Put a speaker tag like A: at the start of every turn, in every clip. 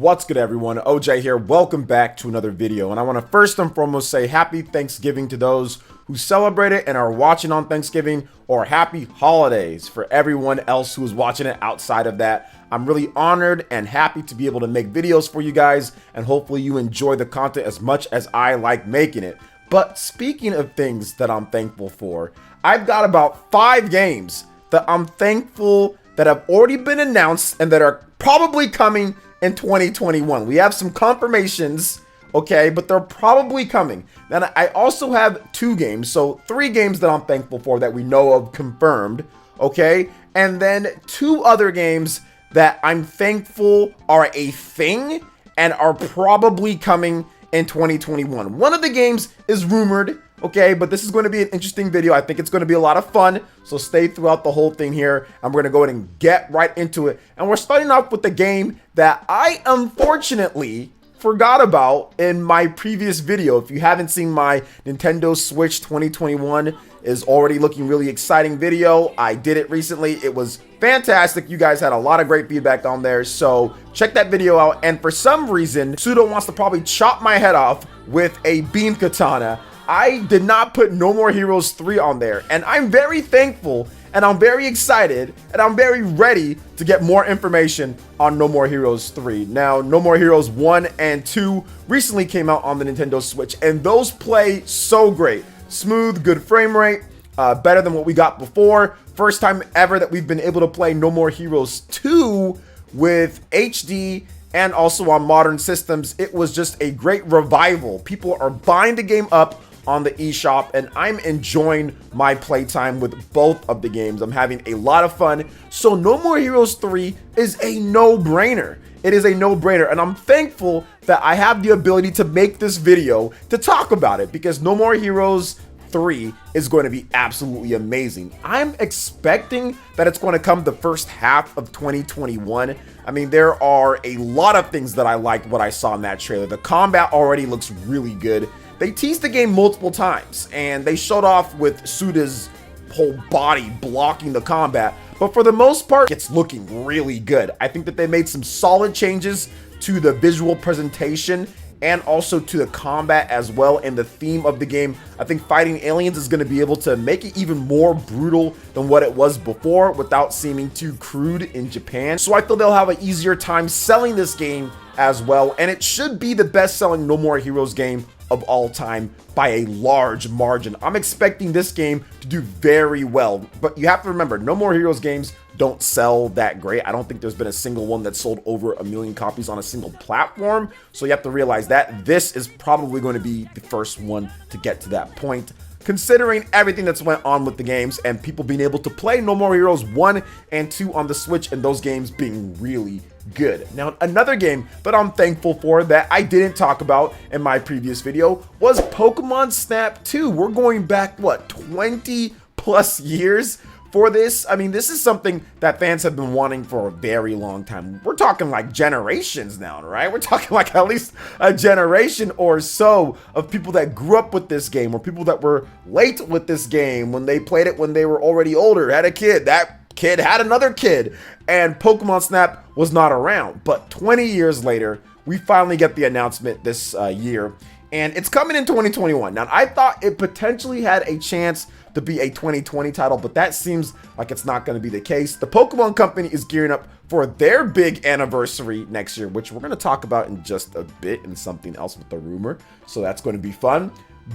A: What's good, everyone? OJ here. Welcome back to another video, and I want to first and foremost say happy Thanksgiving to those who celebrate it and are watching on Thanksgiving, or happy holidays for everyone else who is watching it outside of that. I'm really honored and happy to be able to make videos for you guys, and hopefully you enjoy the content as much as I like making it. But speaking of things that I'm thankful for, I've got about 5 games that I'm thankful that have already been announced and that are probably coming in 2021. We have some confirmations, okay, but they're probably coming. Then I also have 2 games, so 3 games that I'm thankful for that we know of confirmed, okay, and then 2 other games that I'm thankful are a thing and are probably coming in 2021. One of the games is rumored, okay, but this is going to be an interesting video. I think it's going to be a lot of fun, so stay throughout the whole thing here. I'm going to go ahead and get right into it. And we're starting off with the game that I unfortunately forgot about in my previous video. If you haven't seen my Nintendo Switch 2021 is already looking really exciting video, I did it recently. It was fantastic. You guys had a lot of great feedback on there, so check that video out. And for some reason, Pseudo wants to probably chop my head off with a beam katana. I did not put No More Heroes 3 on there, and I'm very thankful, and I'm very excited, and I'm very ready to get more information on No More Heroes 3. Now, No More Heroes 1 and 2 recently came out on the Nintendo Switch, and those play so great. Smooth, good frame rate, better than what we got before. First time ever that we've been able to play No More Heroes 2 with HD and also on modern systems. It was just a great revival. People are buying the game up on the eShop, and I'm enjoying my playtime with both of the games. I'm having a lot of fun. So No More Heroes 3 is a no-brainer. It is a no-brainer, and I'm thankful that I have the ability to make this video to talk about it, because No More Heroes 3 is going to be absolutely amazing. I'm expecting that it's going to come the first half of 2021. I mean, there are a lot of things that I liked what I saw in that trailer. The combat already looks really good. They teased the game multiple times, and they showed off with Suda's whole body blocking the combat, but for the most part, it's looking really good. I think that they made some solid changes to the visual presentation and also to the combat as well, and the theme of the game. I think fighting aliens is going to be able to make it even more brutal than what it was before without seeming too crude in Japan. So I feel they'll have an easier time selling this game as well, and it should be the best-selling No More Heroes game of all time by a large margin. I'm expecting this game to do very well, but you have to remember, No More Heroes games don't sell that great. I don't think there's been a single one that sold over 1 million copies on a single platform, so you have to realize that this is probably going to be the first one to get to that point, considering everything that's went on with the games and people being able to play No More Heroes 1 and 2 on the Switch, and those games being really good. Now, another game that I'm thankful for that I didn't talk about in my previous video was Pokemon Snap 2. We're going back, what, 20 plus years for this? I mean, this is something that fans have been wanting for a very long time. We're talking like generations now, right? We're talking like at least a generation or so of people that grew up with this game, or people that were late with this game when they played it when they were already older, had a kid, that kid had another kid, and Pokemon Snap was not around. But 20 years later, we finally get the announcement this year, and it's coming in 2021. Now, I thought it potentially had a chance to be a 2020 title, but that seems like it's not going to be the case. The Pokemon Company is gearing up for their big anniversary next year, which we're going to talk about in just a bit, and something else with the rumor, so that's going to be fun.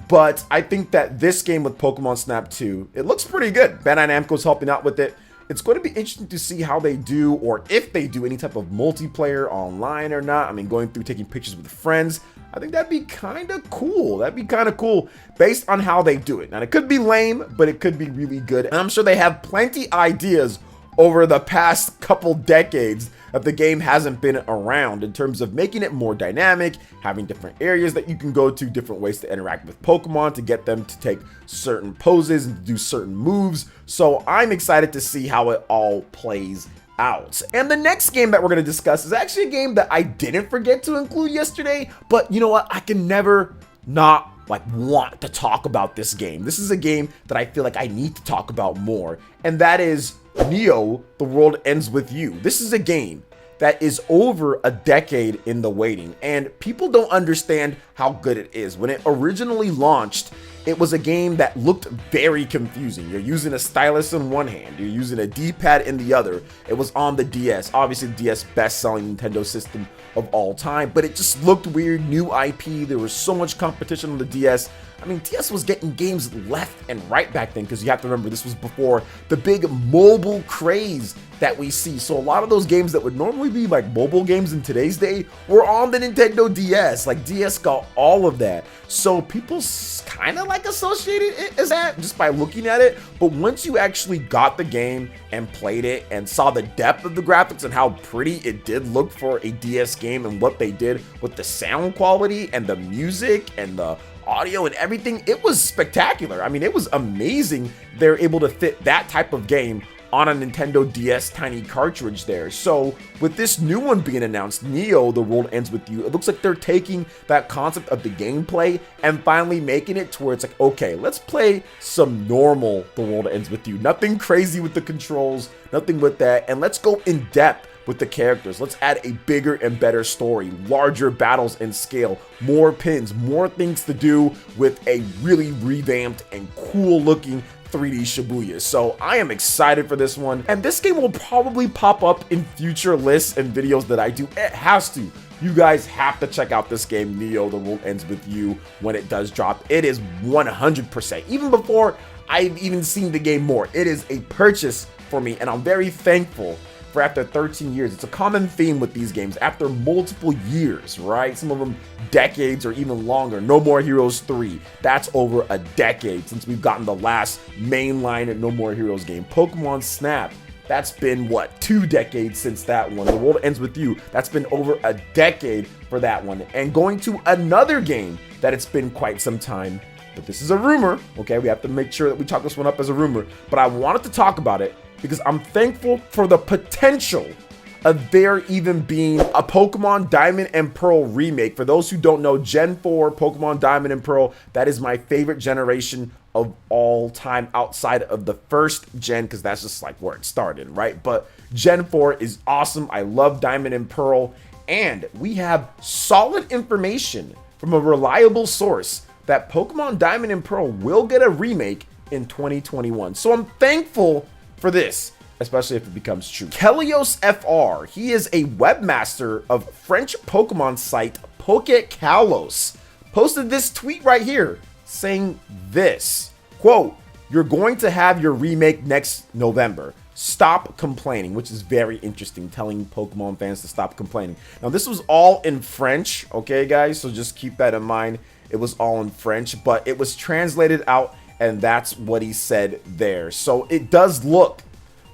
A: But I think that this game with Pokemon Snap 2, it looks pretty good. Bandai Namco's helping out with it. It's going to be interesting to see how they do, or if they do any type of multiplayer online or not. I mean, going through taking pictures with friends, I think that'd be kind of cool. That'd be kind of cool based on how they do it. Now, it could be lame, but it could be really good. And I'm sure they have plenty ideas over the past couple decades that the game hasn't been around, in terms of making it more dynamic, having different areas that you can go to, different ways to interact with Pokemon to get them to take certain poses and do certain moves. So I'm excited to see how it all plays out. And the next game that we're going to discuss is actually a game that I didn't forget to include yesterday, but you know what? I can never not want to talk about this game. This is a game that I feel like I need to talk about more, and that is Neo: The World Ends With You. This is a game that is over a decade in the waiting, and people don't understand how good it is. When it originally launched, it was a game that looked very confusing. You're using a stylus in one hand, you're using a D-pad in the other. It was on the DS, obviously the DS best-selling Nintendo system of all time, but it just looked weird, new IP, there was so much competition on the DS. I mean, DS was getting games left and right back then, because you have to remember this was before the big mobile craze that we see. So a lot of those games that would normally be like mobile games in today's day were on the Nintendo DS. Like DS got all of that. So people kind of like associated it as that just by looking at it. But once you actually got the game and played it and saw the depth of the graphics and how pretty it did look for a DS game and what they did with the sound quality and the music and the audio and everything, it was spectacular. I mean, it was amazing they're able to fit that type of game on a Nintendo DS tiny cartridge there. So with this new one being announced, Neo, The World Ends With You, it looks like they're taking that concept of the gameplay and finally making it to where it's like, okay, let's play some normal The World Ends With You. Nothing crazy with the controls, nothing with that, and let's go in depth with the characters. Let's add a bigger and better story, larger battles in scale, more pins, more things to do with a really revamped and cool looking 3D Shibuya. So I am excited for this one, and this game will probably pop up in future lists and videos that I do. It has to. You guys have to check out this game, Neo, The World Ends With You, when it does drop. It is 100%. Even before I've even seen the game more, it is a purchase for me, and I'm very thankful for after 13 years. It's a common theme with these games. After multiple years, right? Some of them decades or even longer. No More Heroes 3. That's over a decade since we've gotten the last mainline No More Heroes game. Pokemon Snap. That's been, what, 2 decades since that one. The World Ends With You. That's been over a decade for that one. And going to another game that it's been quite some time, but this is a rumor, okay? We have to make sure that we chalk this one up as a rumor, but I wanted to talk about it because I'm thankful for the potential of there even being a Pokemon Diamond and Pearl remake. For those who don't know, Gen 4 Pokemon Diamond and Pearl, that is my favorite generation of all time outside of the first gen, because that's just like where it started, right? But Gen 4 is awesome. I love Diamond and Pearl, and we have solid information from a reliable source that Pokemon Diamond and Pearl will get a remake in 2021. So I'm thankful for this, especially if it becomes true. Kelios FR, he is a webmaster of French Pokemon site PokeKalos, posted this tweet right here saying this, quote, "You're going to have your remake next November. Stop complaining," which is very interesting, telling Pokemon fans to stop complaining. Now, this was all in French, okay, guys? So just keep that in mind. It was all in French, but it was translated out, and that's what he said there. So it does look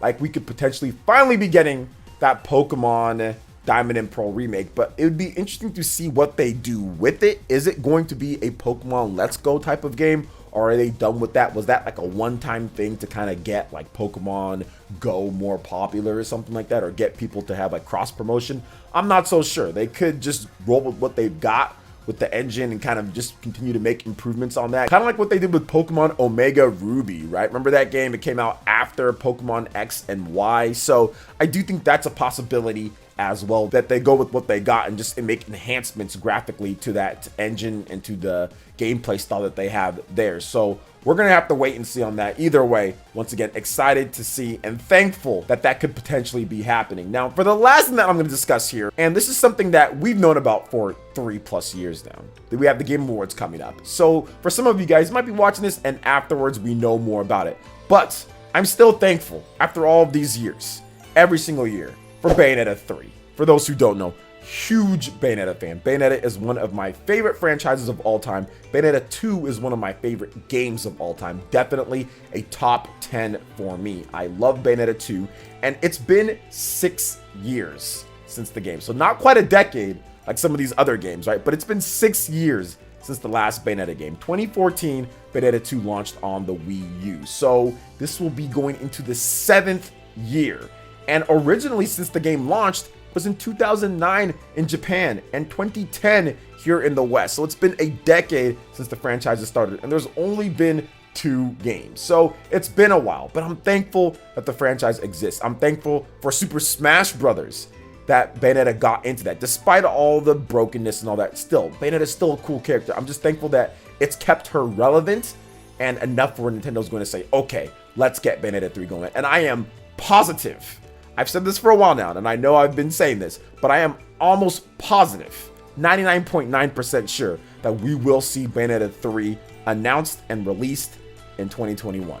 A: like we could potentially finally be getting that Pokemon Diamond and Pearl remake, but it would be interesting to see what they do with it. Is it going to be a Pokemon Let's Go type of game, or are they done with that? Was that like a one-time thing to kind of get like Pokemon Go more popular or something like that, or get people to have like cross promotion? I'm not so sure. They could just roll with what they've got with the engine and kind of just continue to make improvements on that. Kind of like what they did with Pokemon Omega Ruby, right? Remember that game? It came out after Pokemon X and Y. So I do think that's a possibility as well, that they go with what they got and just make enhancements graphically to that engine and to the gameplay style that they have there. So we're gonna have to wait and see on that. Either way, once again, excited to see and thankful that that could potentially be happening. Now, for the last thing that I'm gonna discuss here, and this is something that we've known about for 3+ years now, that we have the Game Awards coming up. So for some of you guys, you might be watching this and afterwards we know more about it. But I'm still thankful after all of these years, every single year, for Bayonetta 3. For those who don't know, huge Bayonetta fan. Bayonetta is one of my favorite franchises of all time. Bayonetta 2 is one of my favorite games of all time. Definitely a top 10 for me. I love Bayonetta 2, and it's been 6 years since the game. So not quite a decade like some of these other games, right? But it's been 6 years since the last Bayonetta game. 2014, Bayonetta 2 launched on the Wii U. So this will be going into the 7th year. And originally, since the game launched, was in 2009 in Japan and 2010 here in the West. So it's been a decade since the franchise has started, and there's only been 2 games. So it's been a while, but I'm thankful that the franchise exists. I'm thankful for Super Smash Brothers that Bayonetta got into that. Despite all the brokenness and all that, still, Bayonetta's still a cool character. I'm just thankful that it's kept her relevant and enough where Nintendo's going to say, okay, let's get Bayonetta 3 going. And I am positive, I've said this for a while now, and I know I've been saying this, but I am almost positive, 99.9% sure that we will see Bayonetta 3 announced and released in 2021.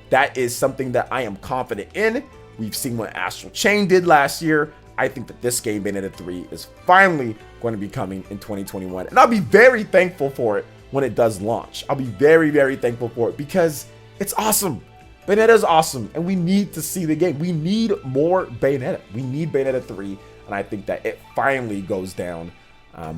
A: That is something that I am confident in. We've seen what Astral Chain did last year. I think that this game, Bayonetta 3, is finally going to be coming in 2021. And I'll be very thankful for it when it does launch. I'll be very, very thankful for it because it's awesome. Bayonetta is awesome, and we need to see the game. We need more Bayonetta. We need Bayonetta 3, and I think that it finally goes down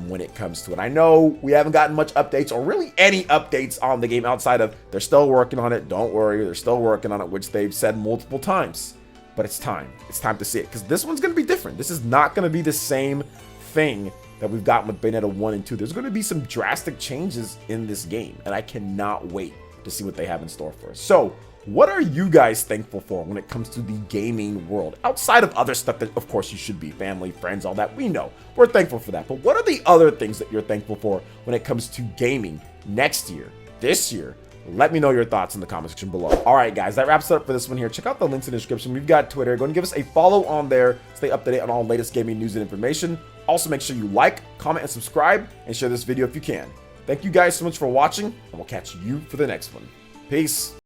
A: when it comes to it. I know we haven't gotten much updates or really any updates on the game outside of they're still working on it. Don't worry, they're still working on it, which they've said multiple times. But it's time. It's time to see it because this one's going to be different. This is not going to be the same thing that we've gotten with Bayonetta 1 and 2. There's going to be some drastic changes in this game, and I cannot wait to see what they have in store for us. So, what are you guys thankful for when it comes to the gaming world? Outside of other stuff that, of course, you should be, family, friends, all that, we know. We're thankful for that. But what are the other things that you're thankful for when it comes to gaming next year, this year? Let me know your thoughts in the comment section below. All right, guys, that wraps it up for this one here. Check out the links in the description. We've got Twitter. Go and give us a follow on there. Stay up to date on all latest gaming news and information. Also, make sure you like, comment, and subscribe, and share this video if you can. Thank you guys so much for watching, and we'll catch you for the next one. Peace.